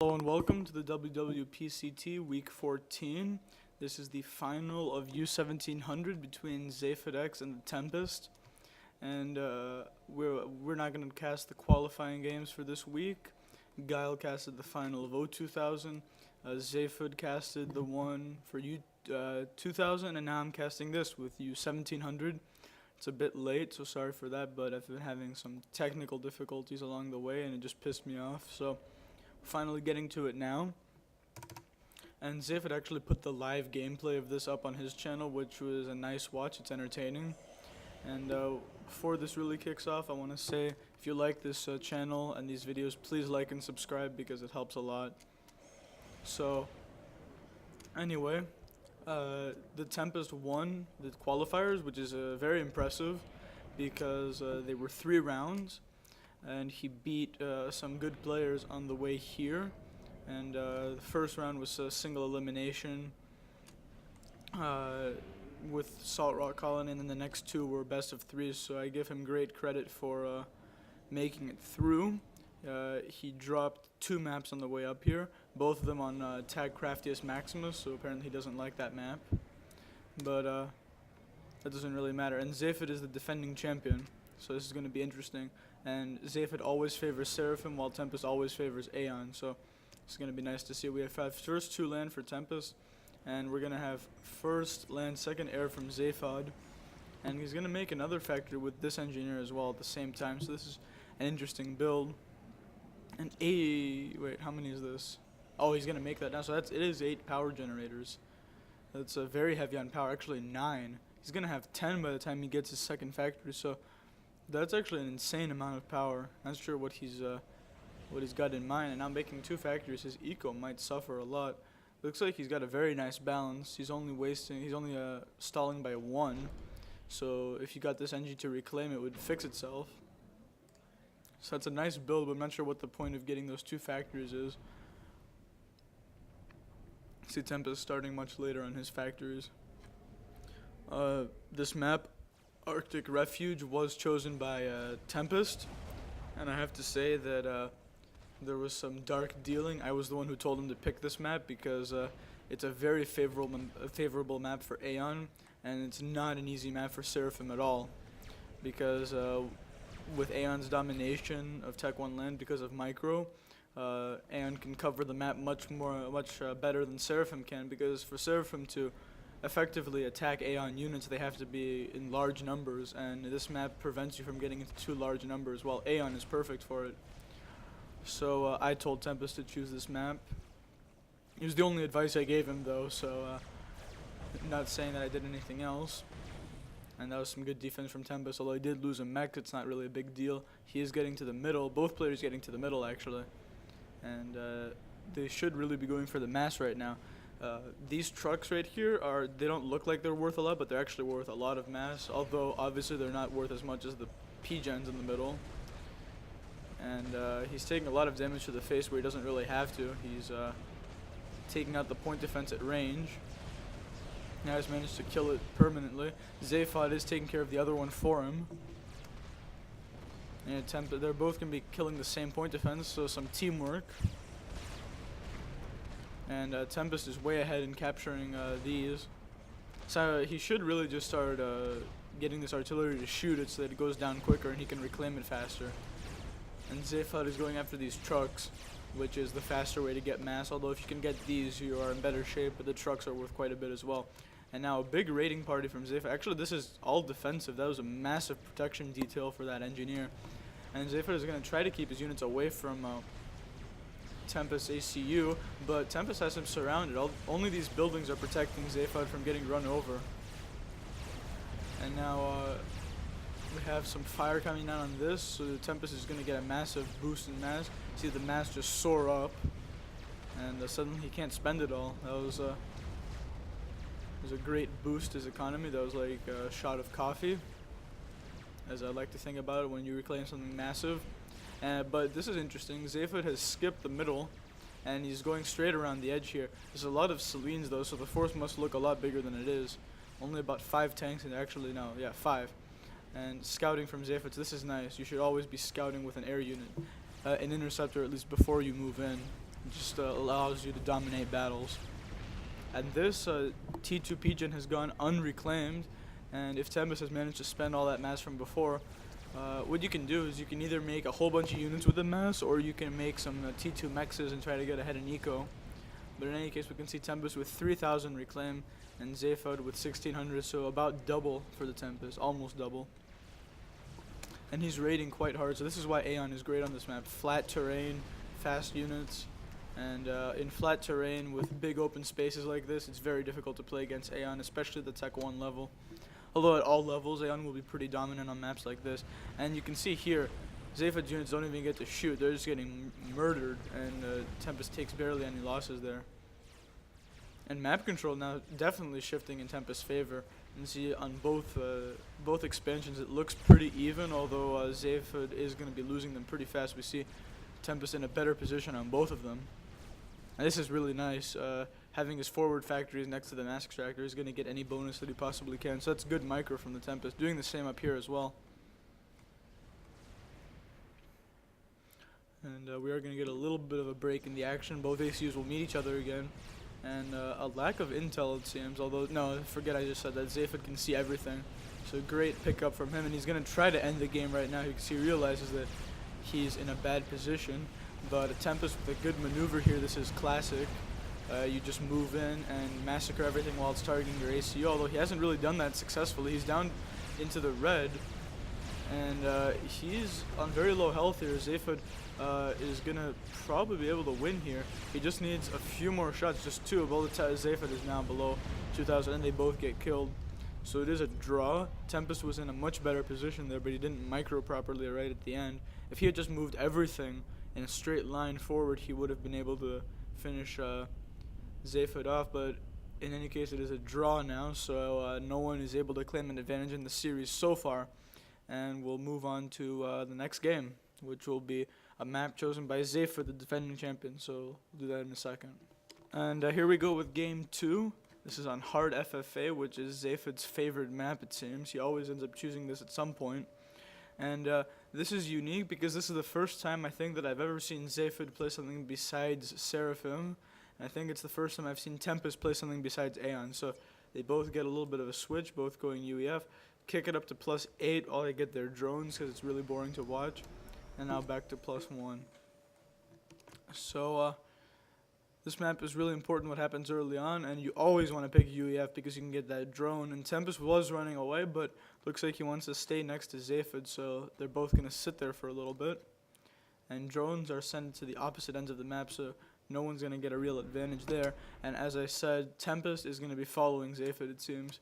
Hello and welcome to the WWPCT Week 14. This is the final of U-1700 between ZaphodX and the Tempest. And we're not going to cast the qualifying games for this week. Guile casted the final of O2000. Zaphod casted the one for U2000, and now I'm casting this with U-1700. It's a bit late, so sorry for that, but I've been having some technical difficulties along the way, and it just pissed me off. So finally getting to it now. And Zaphod actually put the live gameplay of this up on his channel, which was a nice watch. It's entertaining. And before this really kicks off, I want to say, if you like this channel and these videos, please like and subscribe because it helps a lot. So anyway, the Tempest won the qualifiers, which is very impressive because they were 3 rounds. And he beat some good players on the way here. And the first round was a single elimination with Salt Rock Colony, and then the next 2 were best of 3s, so I give him great credit for making it through. He dropped 2 maps on the way up here, both of them on Tag Craftiest Maximus, so apparently he doesn't like that map. But that doesn't really matter. And Zaphod is the defending champion, so this is going to be interesting. And Zaphod always favors Seraphim, while Tempest always favors Aeon. So it's going to be nice to see. We have first 2 land for Tempest, and we're going to have first land, second air from Zaphod. And he's going to make another factory with this engineer as well at the same time. So this is an interesting build. And wait, how many is this? Oh, he's going to make that now. So it is 8 power generators. That's very heavy on power, actually 9. He's going to have 10 by the time he gets his second factory. So that's actually an insane amount of power. Not sure what he's got in mind. And now making 2 factories, his eco might suffer a lot. Looks like he's got a very nice balance. He's only stalling by 1. So if you got this NG to reclaim, it would fix itself. So that's a nice build, but I'm not sure what the point of getting those 2 factories is. See Tempest starting much later on his factories. This map, Arctic Refuge, was chosen by Tempest, and I have to say that there was some dark dealing. I was the one who told him to pick this map because it's a very favorable map for Aeon, and it's not an easy map for Seraphim at all, because with Aeon's domination of Tech 1 land because of Micro, Aeon can cover the map much better than Seraphim can, because for Seraphim to effectively attack Aeon units, they have to be in large numbers, and this map prevents you from getting into too large numbers, while Aeon is perfect for it. So I told Tempest to choose this map. It was the only advice I gave him, though, so not saying that I did anything else. And that was some good defense from Tempest, although he did lose a mech. It's not really a big deal. He is getting to the middle. Both players getting to the middle, actually. And they should really be going for the mass right now. These trucks right here they don't look like they're worth a lot, but they're actually worth a lot of mass, although obviously they're not worth as much as the P-gens in the middle. And he's taking a lot of damage to the face where he doesn't really have to. He's taking out the point defense at range. Now he's managed to kill it permanently. Zaphod is taking care of the other one for him. And they're both going to be killing the same point defense, so some teamwork. And Tempest is way ahead in capturing these. So he should really just start getting this artillery to shoot it so that it goes down quicker and he can reclaim it faster. And Zaphod is going after these trucks, which is the faster way to get mass. Although if you can get these, you are in better shape, but the trucks are worth quite a bit as well. And now a big raiding party from Zaphod. Actually, this is all defensive. That was a massive protection detail for that engineer. And Zaphod is going to try to keep his units away from Tempest ACU, but Tempest has him surrounded. Only these buildings are protecting Zaphod from getting run over. And now we have some fire coming down on this, so the Tempest is going to get a massive boost in mass. See the mass just soar up, and suddenly he can't spend it all. That was a great boost to his economy. That was like a shot of coffee, as I like to think about it when you reclaim something massive. But this is interesting. Zaphod has skipped the middle, and he's going straight around the edge here. There's a lot of Selines, though, so the force must look a lot bigger than it is. Only about 5 tanks, and actually, no, yeah, 5. And scouting from Zaphod, so this is nice. You should always be scouting with an air unit. An interceptor, at least before you move in. just allows you to dominate battles. And this T2 Pigeon has gone unreclaimed, and if Tempest has managed to spend all that mass from before, what you can do is you can either make a whole bunch of units with the mass, or you can make some T2 mexes and try to get ahead in eco. But in any case, we can see Tempest with 3,000 reclaim, and Zaphod with 1,600, so about double for the Tempest, almost double. And he's raiding quite hard, so this is why Aeon is great on this map. Flat terrain, fast units, and in flat terrain with big open spaces like this, it's very difficult to play against Aeon, especially the Tech 1 level. Although at all levels, Aeon will be pretty dominant on maps like this. And you can see here, Zaphod's units don't even get to shoot, they're just getting murdered, and Tempest takes barely any losses there. And map control now definitely shifting in Tempest's favor. And see on both expansions it looks pretty even, although Zaphod is going to be losing them pretty fast. We see Tempest in a better position on both of them. And this is really nice. Having his forward factories next to the mass extractor is going to get any bonus that he possibly can. So that's good micro from the Tempest. Doing the same up here as well. And we are going to get a little bit of a break in the action. Both ACUs will meet each other again. And a lack of intel, it seems. Although, no, forget I just said that. Zaphod can see everything. So great pickup from him. And he's going to try to end the game right now. You can see he realizes that he's in a bad position. But a Tempest with a good maneuver here. This is classic. You just move in and massacre everything while it's targeting your ACU. Although he hasn't really done that successfully. He's down into the red. And he's on very low health here. Zaphod is going to probably be able to win here. He just needs a few more shots, just two. Zaphod is now below 2,000 and they both get killed. So it is a draw. Tempest was in a much better position there, but he didn't micro properly right at the end. If he had just moved everything in a straight line forward, he would have been able to finish Zaphod off. But in any case, it is a draw now, so no one is able to claim an advantage in the series so far. And we'll move on to the next game, which will be a map chosen by Zaphod, the defending champion. So we'll do that in a second. And here we go with game 2. This is on hard FFA, which is Zaphod's favorite map, it seems. He always ends up choosing this at some point. And this is unique because this is the first time I think that I've ever seen Zaphod play something besides Seraphim. And I think it's the first time I've seen Tempest play something besides Aeon. So they both get a little bit of a switch, both going UEF. Kick it up to +8 while they get their drones because it's really boring to watch. And now back to +1. So this map is really important what happens early on, and you always want to pick UEF because you can get that drone. And Tempest was running away, but looks like he wants to stay next to Zaphod, so they're both going to sit there for a little bit. And drones are sent to the opposite ends of the map, so no one's going to get a real advantage there. And as I said, Tempest is going to be following Zaphod, it seems.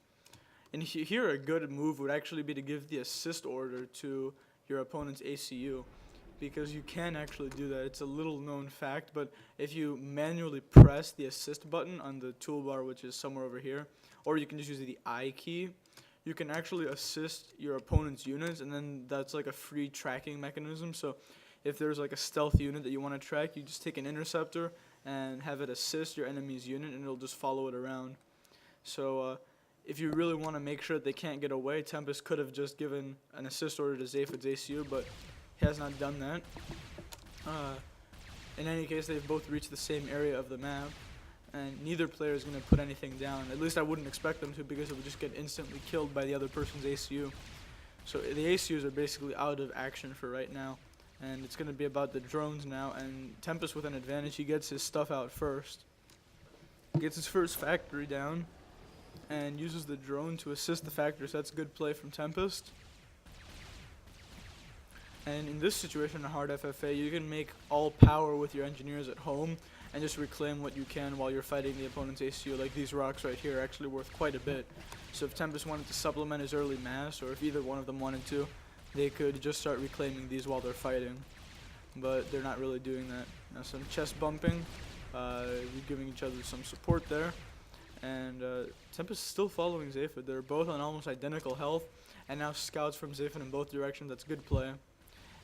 And here a good move would actually be to give the assist order to your opponent's ACU, because you can actually do that. It's a little known fact, but if you manually press the assist button on the toolbar, which is somewhere over here, or you can just use the I key, you can actually assist your opponent's units, and then that's like a free tracking mechanism. So if there's like a stealth unit that you want to track, you just take an interceptor and have it assist your enemy's unit, and it'll just follow it around. So if you really want to make sure that they can't get away, Tempest could have just given an assist order to Zaphod's ACU, but he has not done that. In any case, they've both reached the same area of the map, and neither player is going to put anything down. At least I wouldn't expect them to, because it would just get instantly killed by the other person's ACU. So the ACUs are basically out of action for right now, and it's going to be about the drones now. And Tempest with an advantage, he gets his stuff out first. He gets his first factory down, and uses the drone to assist the factory, so that's good play from Tempest. And in this situation, in hard FFA, you can make all power with your engineers at home and just reclaim what you can while you're fighting the opponent's ACU. Like these rocks right here are actually worth quite a bit. So if Tempest wanted to supplement his early mass, or if either one of them wanted to, they could just start reclaiming these while they're fighting. But they're not really doing that. Now some chest bumping, giving each other some support there. And Tempest is still following Zaphod. They're both on almost identical health. And now scouts from Zaphod in both directions. That's good play.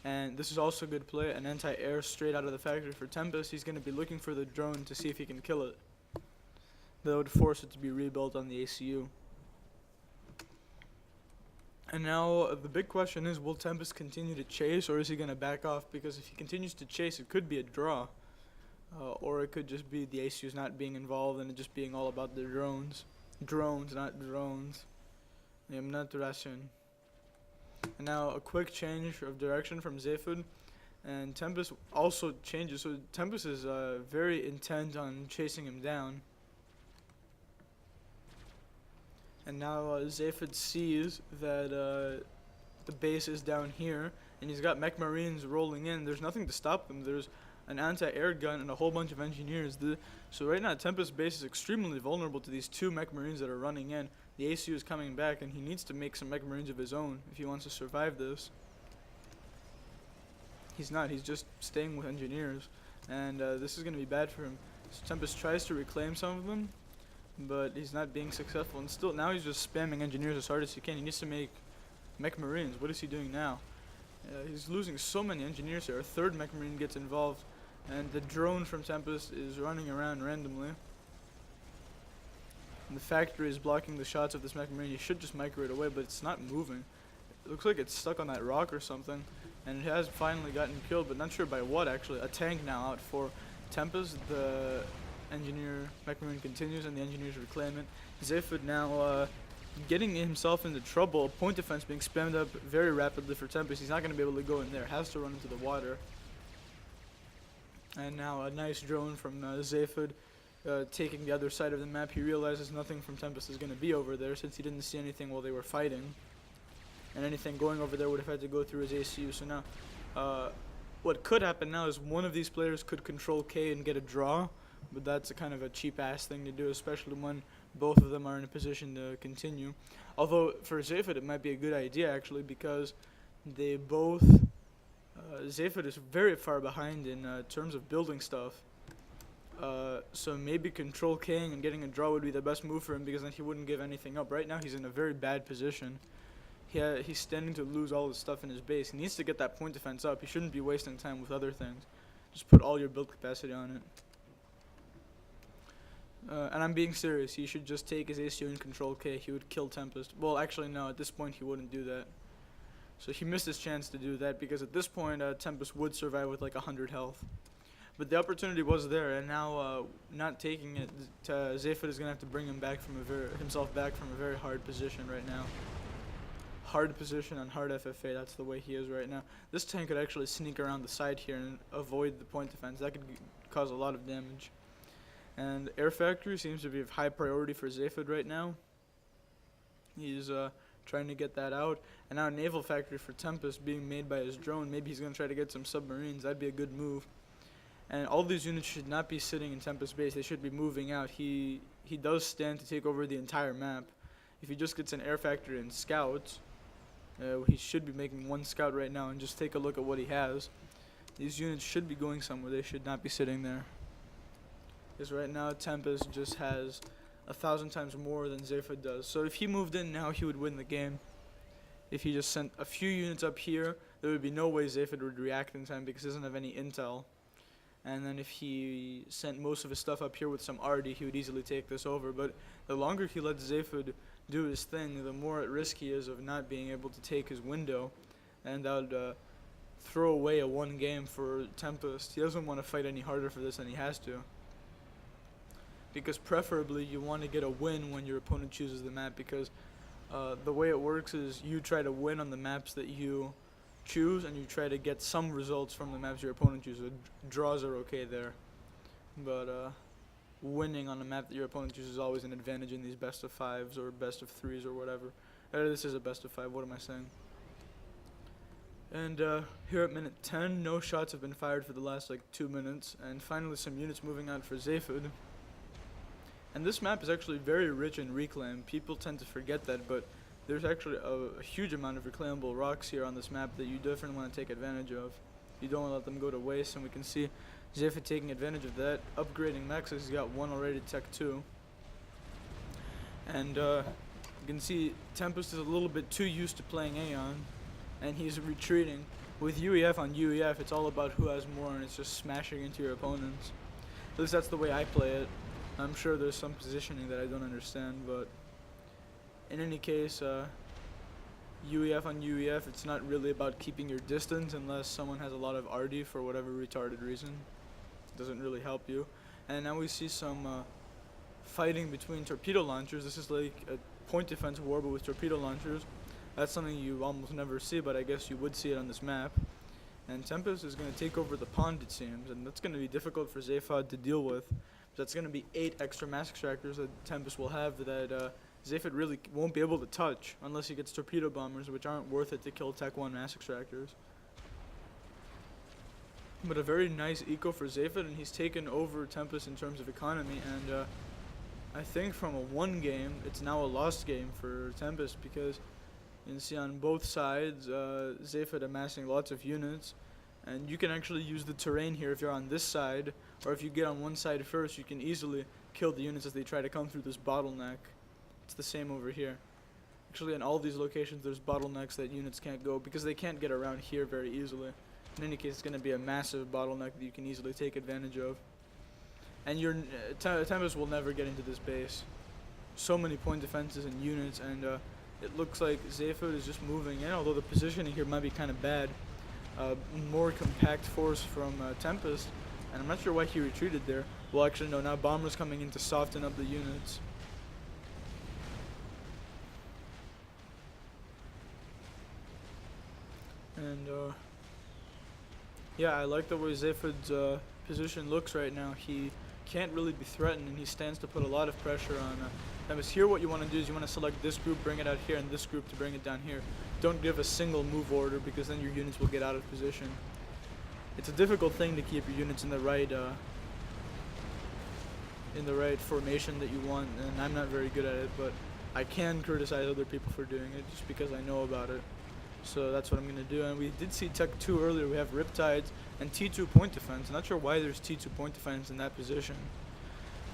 And this is also good play. An anti-air straight out of the factory for Tempest. He's going to be looking for the drone to see if he can kill it. That would force it to be rebuilt on the ACU. And now the big question is, will Tempest continue to chase, or is he going to back off? Because if he continues to chase, it could be a draw. or it could just be the ACUs not being involved and it just being all about the drones. Drones, not drones. I'm not Russian. And now a quick change of direction from Zaphod, and Tempest also changes. So Tempest is very intent on chasing him down. And now Zaphod sees that the base is down here, and he's got mech marines rolling in. There's nothing to stop them. There's an anti-air gun and a whole bunch of engineers. So right now Tempest base is extremely vulnerable to these two mech marines that are running in. The ACU is coming back, and he needs to make some mech marines of his own if he wants to survive this. He's not. He's just staying with engineers, and this is going to be bad for him. So Tempest tries to reclaim some of them, but he's not being successful. And still, now he's just spamming engineers as hard as he can. He needs to make mech marines. What is he doing now? He's losing so many engineers here. A third mech marine gets involved, and the drone from Tempest is running around randomly. And the factory is blocking the shots of this mech marine. He should just micro it away, but it's not moving. It looks like it's stuck on that rock or something, and it has finally gotten killed, but not sure by what actually. A tank now out for Tempest. The engineer mech marine continues, and the engineers reclaim it. Zaphod now getting himself into trouble. A point defense being spammed up very rapidly for Tempest. He's not going to be able to go in there. Has to run into the water. And now a nice drone from Zaphod taking the other side of the map. He realizes nothing from Tempest is going to be over there since he didn't see anything while they were fighting. And anything going over there would have had to go through his ACU. So now, what could happen now is one of these players could control K and get a draw. But that's a kind of a cheap-ass thing to do, especially when both of them are in a position to continue. Although, for Zaphod, it might be a good idea, actually, because they both... Zaphod is very far behind in terms of building stuff. So maybe control King and getting a draw would be the best move for him, because then he wouldn't give anything up. Right now, he's in a very bad position. He's standing to lose all his stuff in his base. He needs to get that point defense up. He shouldn't be wasting time with other things. Just put all your build capacity on it. And I'm being serious. He should just take his ACU and control K. He would kill Tempest. Well, actually, no. At this point, he wouldn't do that. So he missed his chance to do that, because at this point, Tempest would survive with like 100 health. But the opportunity was there, and now not taking it, Zaphod is going to have to bring himself back from a very hard position right now. Hard position on hard FFA, that's the way he is right now. This tank could actually sneak around the side here and avoid the point defense. That could cause a lot of damage. And Air Factory seems to be of high priority for Zaphod right now. He's trying to get that out. And now Naval Factory for Tempest being made by his drone. Maybe he's going to try to get some submarines. That'd be a good move. And all these units should not be sitting in Tempest base. They should be moving out. He does stand to take over the entire map. If he just gets an Air Factory and scouts, he should be making one scout right now, and just take a look at what he has. These units should be going somewhere. They should not be sitting there. Because right now Tempest just has 1,000 times more than Zaphod does. So if he moved in now, he would win the game. If he just sent a few units up here, there would be no way Zaphod would react in time, because he doesn't have any intel. And then if he sent most of his stuff up here with some RD, he would easily take this over. But the longer he lets Zaphod do his thing, the more at risk he is of not being able to take his window. And that would throw away a one game for Tempest. He doesn't want to fight any harder for this than he has to. Because preferably you want to get a win when your opponent chooses the map, because the way it works is you try to win on the maps that you choose, and you try to get some results from the maps your opponent chooses. Draws are okay there, but winning on a map that your opponent chooses is always an advantage in these best of 5s or best of 3s or whatever. This is a best of 5, what am I saying? And here at minute 10, no shots have been fired for the last like 2 minutes, and finally some units moving out for Zaphod. And this map is actually very rich in reclaim. People tend to forget that, but there's actually a huge amount of reclaimable rocks here on this map that you definitely want to take advantage of. You don't want to let them go to waste, and we can see Zaphod taking advantage of that, upgrading mechs. He's got one already, Tech 2. And you can see Tempest is a little bit too used to playing Aeon, and he's retreating. With UEF on UEF, it's all about who has more, and it's just smashing into your opponents. At least that's the way I play it. I'm sure there's some positioning that I don't understand, but in any case, UEF on UEF, it's not really about keeping your distance unless someone has a lot of RD for whatever retarded reason. doesn't really help you. And now we see some fighting between torpedo launchers. This is like a point defense war, but with torpedo launchers. That's something you almost never see, but I guess you would see it on this map. And Tempest is going to take over the pond, it seems, and that's going to be difficult for Zaphod to deal with. That's going to be 8 extra mass extractors that Tempest will have that Zaphod really won't be able to touch unless he gets torpedo bombers, which aren't worth it to kill Tech 1 mass extractors. But a very nice eco for Zaphod, and he's taken over Tempest in terms of economy, and I think from a 1 game, it's now a lost game for Tempest, because you can see on both sides, Zaphod amassing lots of units, and you can actually use the terrain here if you're on this side, or if you get on one side first, you can easily kill the units as they try to come through this bottleneck. It's the same over here. Actually, in all these locations, there's bottlenecks that units can't go, because they can't get around here very easily. In any case, it's going to be a massive bottleneck that you can easily take advantage of. And your Tempest will never get into this base. So many point defenses and units, and it looks like Zaphod is just moving in, although the positioning here might be kind of bad. More compact force from Tempest, and I'm not sure why he retreated there. Well, actually, no, now Bomber's coming in to soften up the units. And, yeah, I like the way Zaphod's position looks right now. He can't really be threatened, and he stands to put a lot of pressure on Tempest. Here what you want to do is you want to select this group, bring it out here, and this group to bring it down here. Don't give a single move order, because then your units will get out of position. It's a difficult thing to keep your units in the right formation that you want, and I'm not very good at it, but I can criticize other people for doing it just because I know about it. So that's what I'm going to do. And we did see Tech 2 earlier. We have Riptides and T2 point defense. I'm not sure why there's T2 point defense in that position.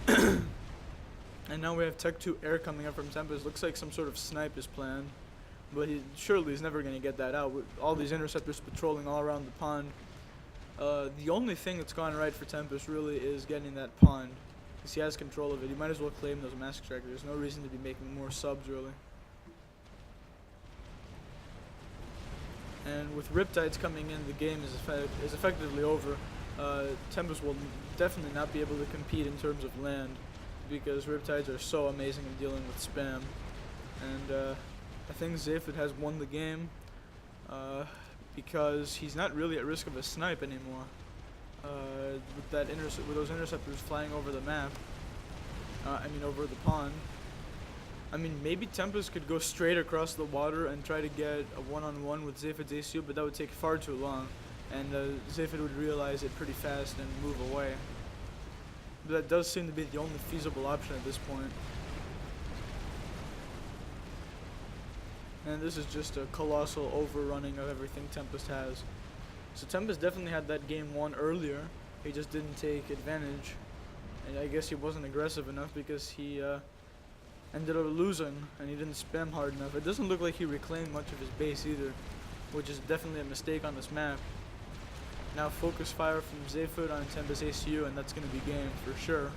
And now we have Tech 2 air coming up from Tempest. Looks like some sort of snipe is planned, but surely he's never going to get that out with all these interceptors patrolling all around the pond. The only thing that's gone right for Tempest really is getting that pond, because he has control of it. He might as well claim those mass extractors. There's no reason to be making more subs, really. And with Riptides coming in, the game is effectively over. Tempest will definitely not be able to compete in terms of land, because Riptides are so amazing in dealing with spam. And I think Zaphod has won the game because he's not really at risk of a snipe anymore. With those interceptors flying over the map, over the pond. I mean, maybe Tempest could go straight across the water and try to get a one-on-one with Zaphod's ACU, but that would take far too long, and Zaphod would realize it pretty fast and move away. But that does seem to be the only feasible option at this point. And this is just a colossal overrunning of everything Tempest has. So Tempest definitely had that game won earlier. He just didn't take advantage, and I guess he wasn't aggressive enough because he ended up losing, and he didn't spam hard enough. It doesn't look like he reclaimed much of his base either, which is definitely a mistake on this map. Now focus fire from Zaphod on Tempest ACU, and that's going to be game for sure.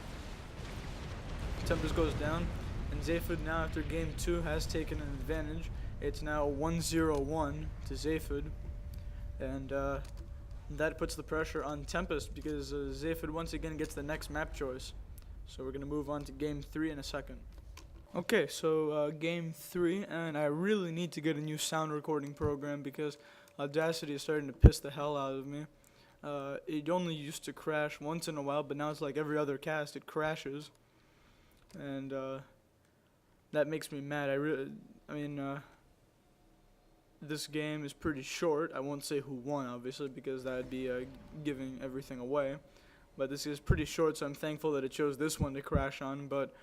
Tempest goes down, and Zaphod now after game 2 has taken an advantage. It's now 1-0-1 to Zaphod, and that puts the pressure on Tempest because Zaphod once again gets the next map choice. So we're going to move on to game 3 in a second. Okay, so game 3, and I really need to get a new sound recording program because Audacity is starting to piss the hell out of me. It only used to crash once in a while, but now it's like every other cast, it crashes. And that makes me mad. This game is pretty short. I won't say who won, obviously, because that would be giving everything away. But this is pretty short, so I'm thankful that it chose this one to crash on, but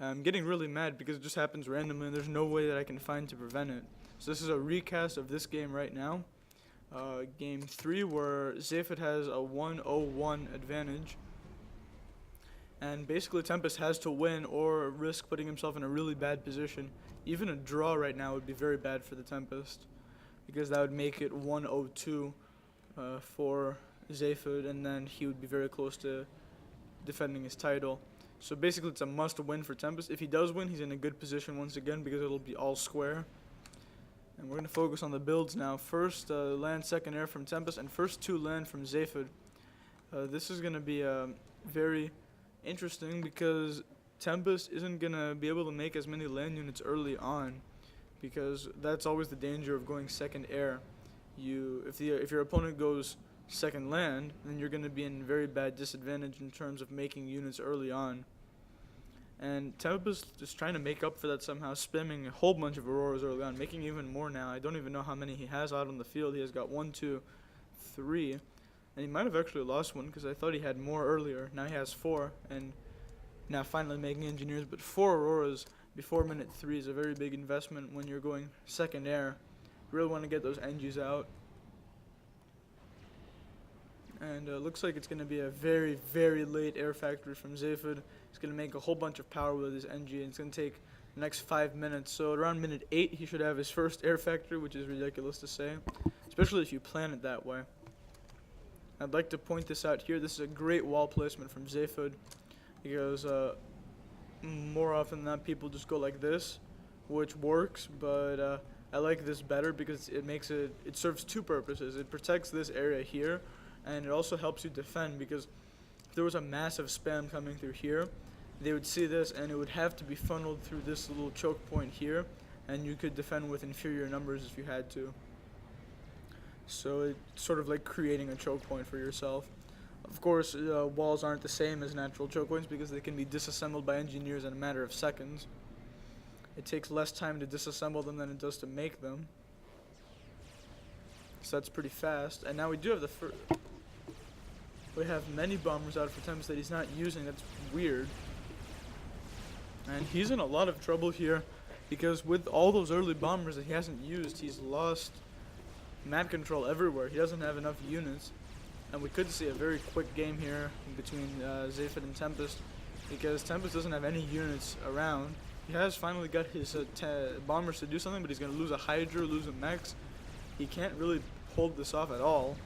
I'm getting really mad because it just happens randomly and there's no way that I can find to prevent it. So this is a recast of this game right now. Game 3 where Zaphod has a 1-0-1 advantage. And basically Tempest has to win or risk putting himself in a really bad position. Even a draw right now would be very bad for the Tempest, because that would make it 1-0-2 for Zaphod, and then he would be very close to defending his title. So basically it's a must win for Tempest. If he does win, he's in a good position once again because it'll be all square. And we're going to focus on the builds now. First land, second air from Tempest, and first 2 land from Zaphod. This is going to be very interesting because Tempest isn't going to be able to make as many land units early on, because that's always the danger of going second air. If your opponent goes second land, then you're going to be in very bad disadvantage in terms of making units early on. And Tempest is trying to make up for that somehow, spamming a whole bunch of Auroras early on, making even more now. I don't even know how many he has out on the field. He has got 1, 2, 3, and he might have actually lost one because I thought he had more earlier. Now he has 4, and now finally making engineers. But 4 Auroras before minute 3 is a very big investment when you're going second air. You really want to get those engies out. And looks like it's going to be a very, very late air factory from Zaphod. He's going to make a whole bunch of power with his NG, and it's going to take the next 5 minutes. So around minute 8, he should have his first air factory, which is ridiculous to say, especially if you plan it that way. I'd like to point this out here. This is a great wall placement from Zaphod, because more often than not, people just go like this, which works, but I like this better because it serves two purposes. It protects this area here, and it also helps you defend, because if there was a massive spam coming through here, they would see this and it would have to be funneled through this little choke point here, and you could defend with inferior numbers if you had to. So it's sort of like creating a choke point for yourself. Of course, walls aren't the same as natural choke points because they can be disassembled by engineers in a matter of seconds. It takes less time to disassemble them than it does to make them. So that's pretty fast. And now we do have we have many bombers out for Tempest that he's not using. That's weird. And he's in a lot of trouble here because with all those early bombers that he hasn't used, he's lost map control everywhere. He doesn't have enough units. And we could see a very quick game here between Zaphod and Tempest, because Tempest doesn't have any units around. He has finally got his bombers to do something, but he's going to lose a Hydra, lose a Mechs. He can't really hold this off at all.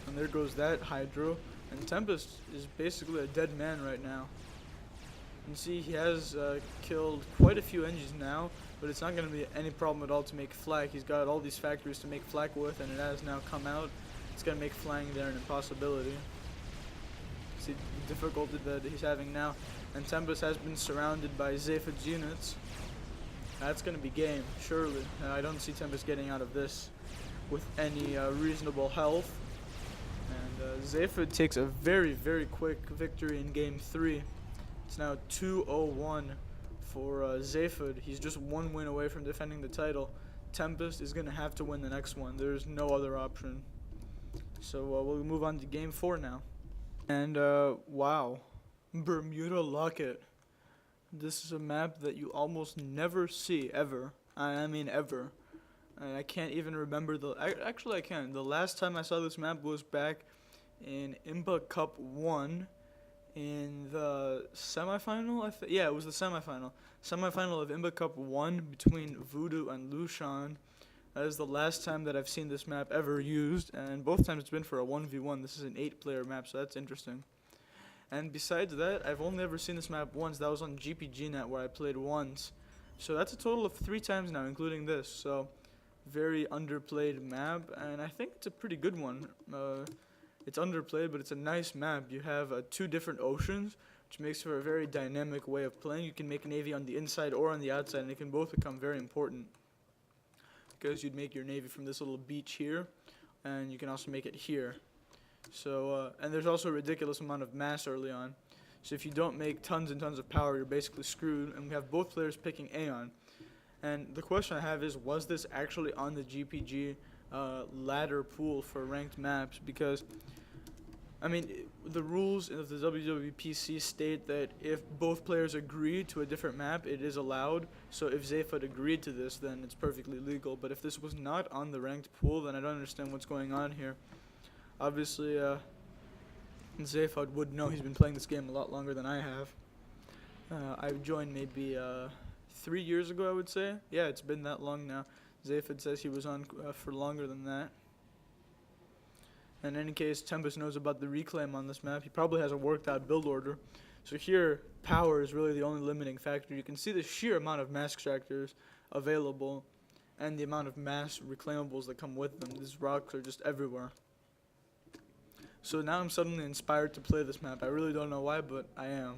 And there goes that Hydro. And Tempest is basically a dead man right now. You see, he has killed quite a few engines now, but it's not going to be any problem at all to make flak. He's got all these factories to make flak with, and it has now come out. It's going to make flying there an impossibility. See the difficulty that he's having now. And Tempest has been surrounded by Zaphod's units. That's going to be game, surely. I don't see Tempest getting out of this with any reasonable health. And Zaphod takes a very, very quick victory in game 3. It's now 2-0-1 for Zaphod. He's just one win away from defending the title. Tempest is going to have to win the next one. There's no other option. So we'll move on to game 4 now. And wow, Bermuda Locket. This is a map that you almost never see, ever. I mean ever. And I can't even remember actually I can. The last time I saw this map was back in IMPA Cup 1 in the semifinal. Yeah, it was the semifinal. Semifinal of IMPA Cup 1 between Voodoo and Lushan. That is the last time that I've seen this map ever used, and both times it's been for a 1v1. This is an 8-player map, so that's interesting. And besides that, I've only ever seen this map once. That was on GPGnet, where I played once. So that's a total of 3 times now, including this. So very underplayed map, and I think it's a pretty good one. It's underplayed, but it's a nice map. You have 2 different oceans, which makes for a very dynamic way of playing. You can make a navy on the inside or on the outside, and it can both become very important. Because you'd make your navy from this little beach here, and you can also make it here. So, and there's also a ridiculous amount of mass early on. So if you don't make tons and tons of power, you're basically screwed. And we have both players picking Aeon. And the question I have is, was this actually on the GPG ladder pool for ranked maps? Because, I mean, the rules of the WWPC state that if both players agree to a different map, it is allowed. So if Zaphod agreed to this, then it's perfectly legal. But if this was not on the ranked pool, then I don't understand what's going on here. Obviously, Zaphod would know. He's been playing this game a lot longer than I have. I joined maybe 3 years ago, I would say. Yeah, it's been that long now. Zaphod says he was on for longer than that. In any case, Tempest knows about the reclaim on this map. He probably has a worked out build order. So here, power is really the only limiting factor. You can see the sheer amount of mass extractors available and the amount of mass reclaimables that come with them. These rocks are just everywhere. So now I'm suddenly inspired to play this map. I really don't know why, but I am.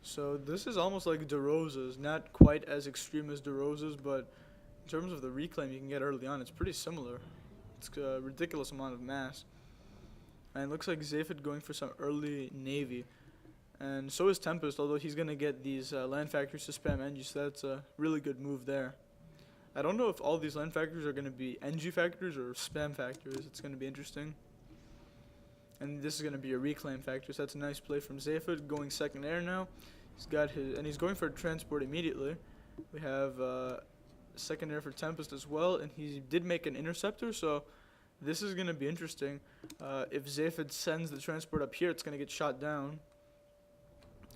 So this is almost like DeRosa's, not quite as extreme as DeRosa's, but in terms of the reclaim you can get early on, it's pretty similar. It's a ridiculous amount of mass. And it looks like Zaphod going for some early Navy. And so is Tempest, although he's going to get these land factories to spam NG, so that's a really good move there. I don't know if all these land factories are going to be NG factories or spam factories. It's going to be interesting. And this is going to be a reclaim factory, so that's a nice play from Zaphod, going second air now. He's got his, and he's going for a transport immediately. We have second air for Tempest as well, and he did make an interceptor, so this is going to be interesting. If Zaphod sends the transport up here, it's going to get shot down.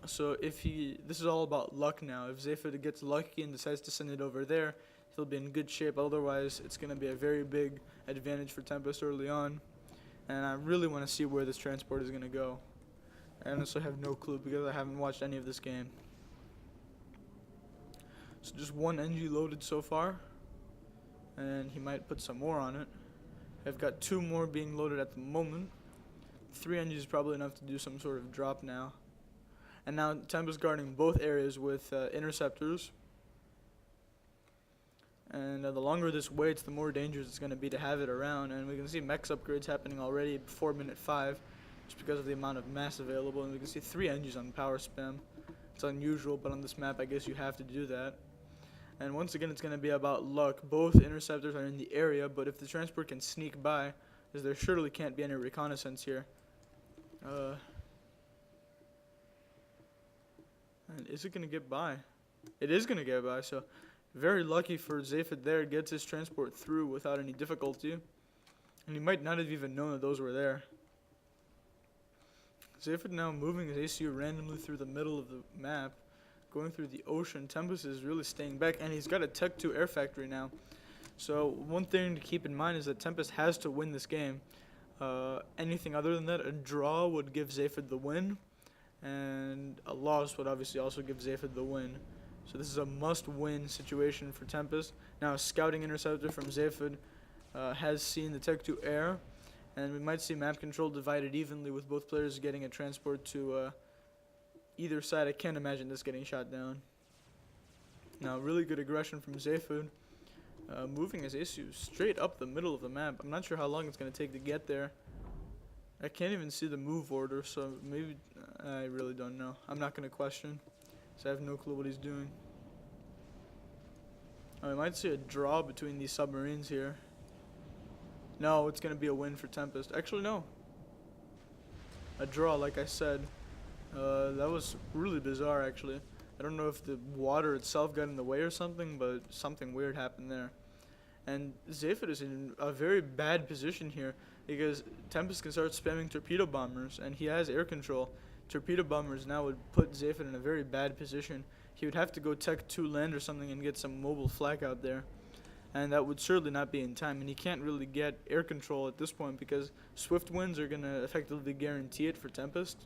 So if this is all about luck now. If Zaphod gets lucky and decides to send it over there, he'll be in good shape. Otherwise, it's going to be a very big advantage for Tempest early on. And I really want to see where this transport is going to go. I honestly have no clue because I haven't watched any of this game. So just one NG loaded so far. And he might put some more on it. I've got 2 more being loaded at the moment. 3 NG is probably enough to do some sort of drop now. And now Tempest guarding both areas with interceptors. And the longer this waits, the more dangerous it's going to be to have it around. And we can see mechs upgrades happening already before minute 5, just because of the amount of mass available. And we can see 3 NGs on power spam. It's unusual, but on this map, I guess you have to do that. And once again, it's going to be about luck. Both interceptors are in the area, but if the transport can sneak by, as there surely can't be any reconnaissance here. And is it going to get by? It is going to get by, so very lucky for Zaphod there. Gets his transport through without any difficulty. And he might not have even known that those were there. Zaphod now moving his ACU randomly through the middle of the map. Going through the ocean. Tempest is really staying back. And he's got a Tech 2 air factory now. So one thing to keep in mind is that Tempest has to win this game. Anything other than that, a draw would give Zaphod the win. And a loss would obviously also give Zaphod the win. So this is a must-win situation for Tempest. Now a scouting interceptor from Zaphod has seen the Tech 2 air. And we might see map control divided evenly with both players getting a transport to either side. I can't imagine this getting shot down. Now really good aggression from Zaphod. Moving his issue straight up the middle of the map. I'm not sure how long it's going to take to get there. I can't even see the move order, so maybe I really don't know. I'm not going to question, so I have no clue what he's doing. I might see a draw between these submarines here. No, it's going to be a win for Tempest. Actually, no. A draw, like I said. That was really bizarre, actually. I don't know if the water itself got in the way or something, but something weird happened there. And Zaphod is in a very bad position here because Tempest can start spamming torpedo bombers, and he has air control. Torpedo bombers now would put Zaphod in a very bad position. He would have to go Tech 2 land or something and get some mobile flak out there. And that would certainly not be in time. And he can't really get air control at this point because swift winds are going to effectively guarantee it for Tempest.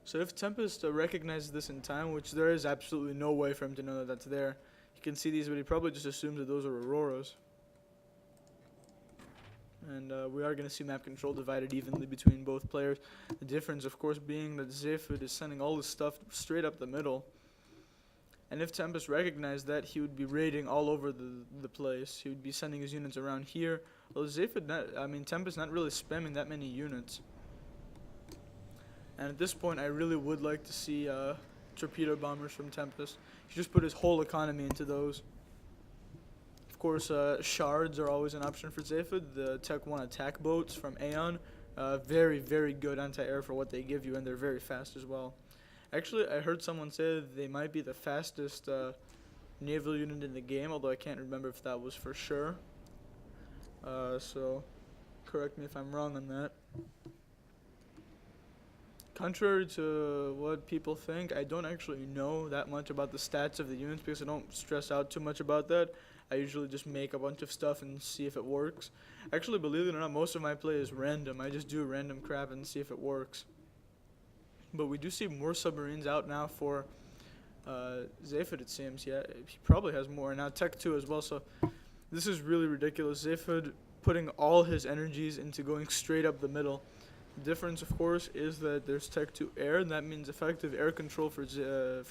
So if Tempest recognizes this in time, which there is absolutely no way for him to know that that's there. He can see these, but he probably just assumes that those are Auroras. And we are going to see map control divided evenly between both players. The difference, of course, being that Zaphod is sending all this stuff straight up the middle. And if Tempest recognized that, he would be raiding all over the place. He would be sending his units around here. Well, Tempest not really spamming that many units. And at this point, I really would like to see torpedo bombers from Tempest. He just put his whole economy into those. Of course, shards are always an option for Zaphod. The Tech 1 attack boats from Aeon. Very, very good anti-air for what they give you, and they're very fast as well. Actually, I heard someone say that they might be the fastest naval unit in the game, although I can't remember if that was for sure. So, correct me if I'm wrong on that. Contrary to what people think, I don't actually know that much about the stats of the units because I don't stress out too much about that. I usually just make a bunch of stuff and see if it works. Actually, believe it or not, most of my play is random. I just do random crap and see if it works. But we do see more submarines out now for Zaphod, it seems. Yeah, he probably has more. Now Tech 2 as well, so this is really ridiculous. Zaphod putting all his energies into going straight up the middle. The difference, of course, is that there's Tech 2 air, and that means effective air control for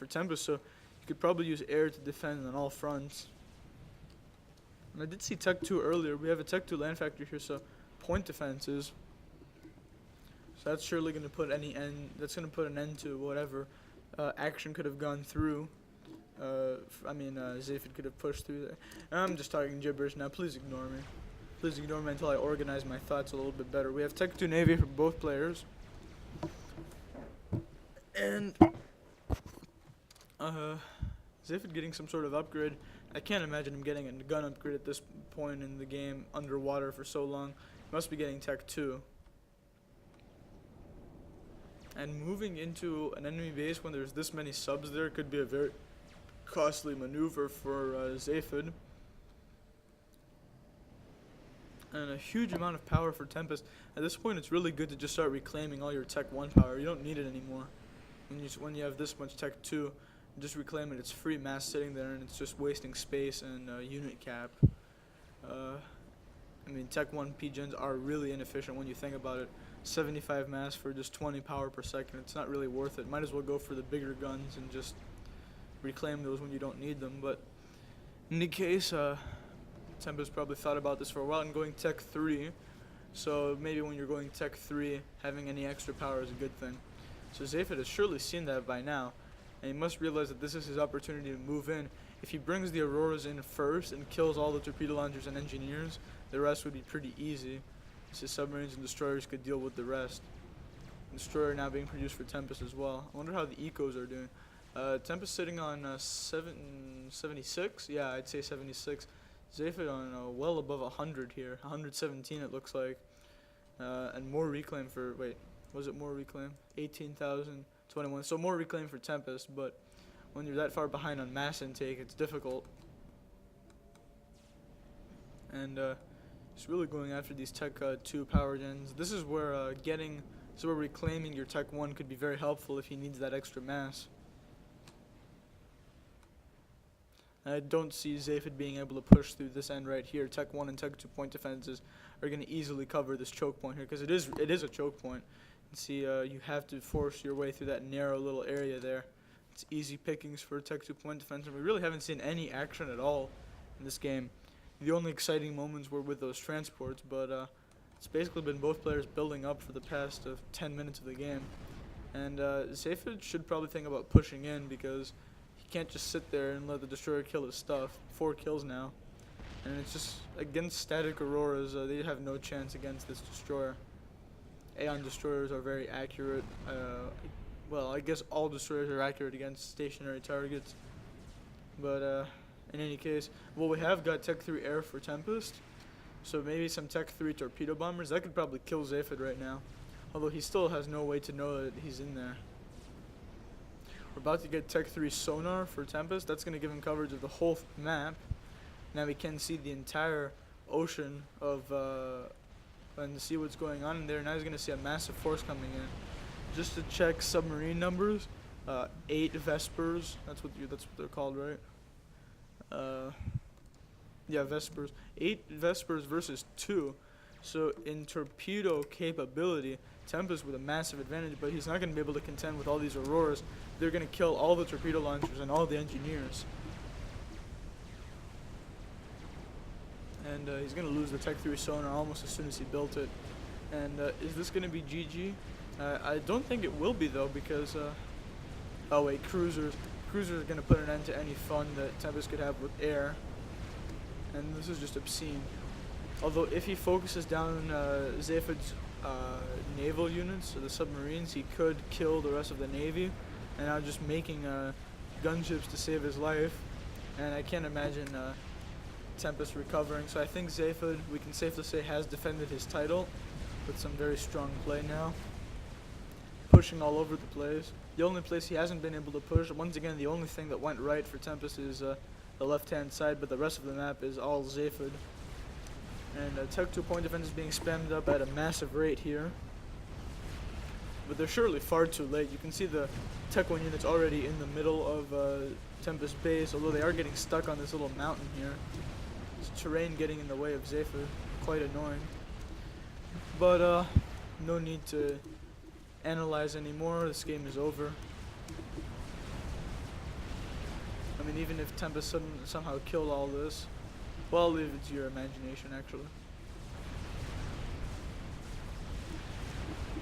Tempest, so you could probably use air to defend on all fronts. And I did see Tech 2 earlier. We have a Tech 2 land factory here, so point defenses. So that's surely going to put an end to whatever action could have gone through. Zaphod could have pushed through there. I'm just talking gibberish now. Please ignore me. Please ignore me until I organize my thoughts a little bit better. We have Tech 2 Navy for both players. And Zaphod getting some sort of upgrade. I can't imagine him getting a gun upgrade at this point in the game underwater for so long. He must be getting Tech 2. And moving into an enemy base when there's this many subs there could be a very costly maneuver for Zaphod. And a huge amount of power for Tempest. At this point, it's really good to just start reclaiming all your Tech 1 power. You don't need it anymore. When you have this much Tech 2, just reclaim it. It's free mass sitting there, and it's just wasting space and unit cap. Tech 1 P-gens are really inefficient when you think about it. 75 mass for just 20 power per second. It's not really worth it. Might as well go for the bigger guns and just reclaim those when you don't need them. But in any case, Tempest probably thought about this for a while and going Tech 3. So maybe when you're going Tech 3, having any extra power is a good thing. So Zaphod has surely seen that by now. And he must realize that this is his opportunity to move in. If he brings the Auroras in first and kills all the torpedo launchers and engineers, the rest would be pretty easy. So submarines and destroyers could deal with the rest. Destroyer now being produced for Tempest as well. I wonder how the ecos are doing. Tempest sitting on 76? Yeah, I'd say 76. Zaphod on well above 100 here. 117 it looks like. And more reclaim for, wait, was it more reclaim? 18,021. So more reclaim for Tempest, but when you're that far behind on mass intake, it's difficult. And just really going after these Tech 2 power gens. This is where reclaiming your Tech 1 could be very helpful if he needs that extra mass. I don't see Zaphod being able to push through this end right here. Tech 1 and Tech 2 point defenses are going to easily cover this choke point here, because it is a choke point. You see, you have to force your way through that narrow little area there. It's easy pickings for Tech 2 point defense, and we really haven't seen any action at all in this game. The only exciting moments were with those transports, but it's basically been both players building up for the past 10 minutes of the game. And Zaphod should probably think about pushing in, because he can't just sit there and let the destroyer kill his stuff. 4 kills now. And it's just, against static Auroras, they have no chance against this destroyer. Aeon destroyers are very accurate. Well, I guess all destroyers are accurate against stationary targets. But in any case, well, we have got Tech 3 air for Tempest. So maybe some Tech 3 torpedo bombers. That could probably kill Zaphod right now. Although he still has no way to know that he's in there. We're about to get Tech 3 sonar for Tempest. That's going to give him coverage of the whole map. Now we can see the entire ocean of and see what's going on in there. Now he's going to see a massive force coming in. Just to check submarine numbers, 8 Vespers. That's what they're called, right? Yeah, Vespers. 8 Vespers versus 2. So in torpedo capability, Tempest with a massive advantage, but he's not going to be able to contend with all these Auroras. They're going to kill all the torpedo launchers and all the engineers. And he's going to lose the Tech 3 sonar almost as soon as he built it. And is this going to be GG? I don't think it will be, though, because... oh, wait, cruisers. Cruisers are going to put an end to any fun that Tempest could have with air. And this is just obscene. Although if he focuses down Zaphod's naval units, so the submarines, he could kill the rest of the Navy. And now just making gunships to save his life. And I can't imagine Tempest recovering. So I think Zaphod, we can safely say, has defended his title with some very strong play now. Pushing all over the place. The only place he hasn't been able to push, once again, the only thing that went right for Tempest is the left-hand side, but the rest of the map is all Zaphod. And Tech 2 point defense is being spammed up at a massive rate here. But they're surely far too late. You can see the Tech 1 units already in the middle of Tempest base, although they are getting stuck on this little mountain here. terrain getting in the way of Zaphod. Quite annoying. But no need to analyze anymore. This game is over. I mean, even if Tempest somehow killed all this, well, I'll leave it to your imagination, actually.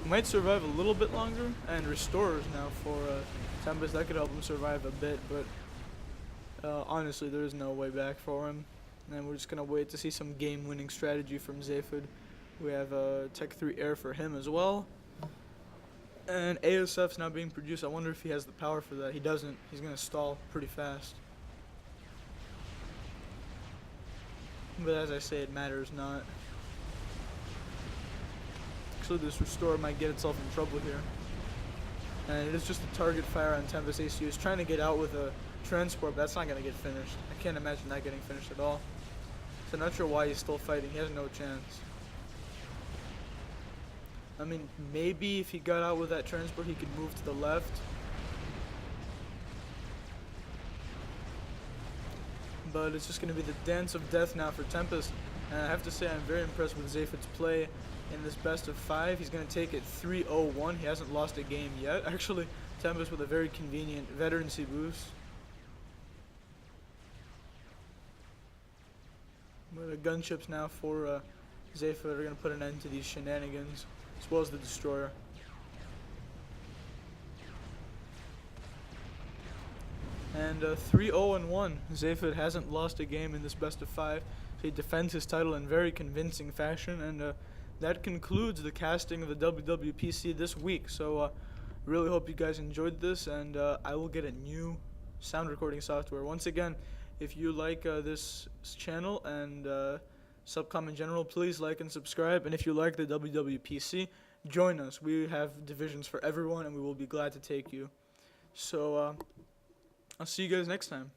Might survive a little bit longer, and restores now for Tempest. That could help him survive a bit, but honestly, there is no way back for him. And we're just going to wait to see some game-winning strategy from Zaphod. We have Tech 3 Air for him as well. And ASF's now being produced. I wonder if he has the power for that. He doesn't. He's going to stall pretty fast. But as I say, it matters not. Actually, this restore might get itself in trouble here. And it is just a target fire on Tempest ACU. He's trying to get out with a transport, but that's not going to get finished. I can't imagine that getting finished at all. So I'm not sure why he's still fighting. He has no chance. I mean, maybe if he got out with that transport, he could move to the left. But it's just going to be the dance of death now for Tempest. And I have to say, I'm very impressed with Zaphod's play in this best of 5. He's going to take it 3-0-1. He hasn't lost a game yet. Actually, Tempest with a very convenient veterancy boost. But the gunships now for Zaphod are going to put an end to these shenanigans, as well as the destroyer. And 3-0-1. Zaphod hasn't lost a game in this best of 5. So he defends his title in very convincing fashion, and that concludes the casting of the WWPCT this week. So really hope you guys enjoyed this, and I will get a new sound recording software. Once again, if you like this channel and Subcom in general, please like and subscribe. And if you like the WWPC, join us. We have divisions for everyone, and we will be glad to take you. So I'll see you guys next time.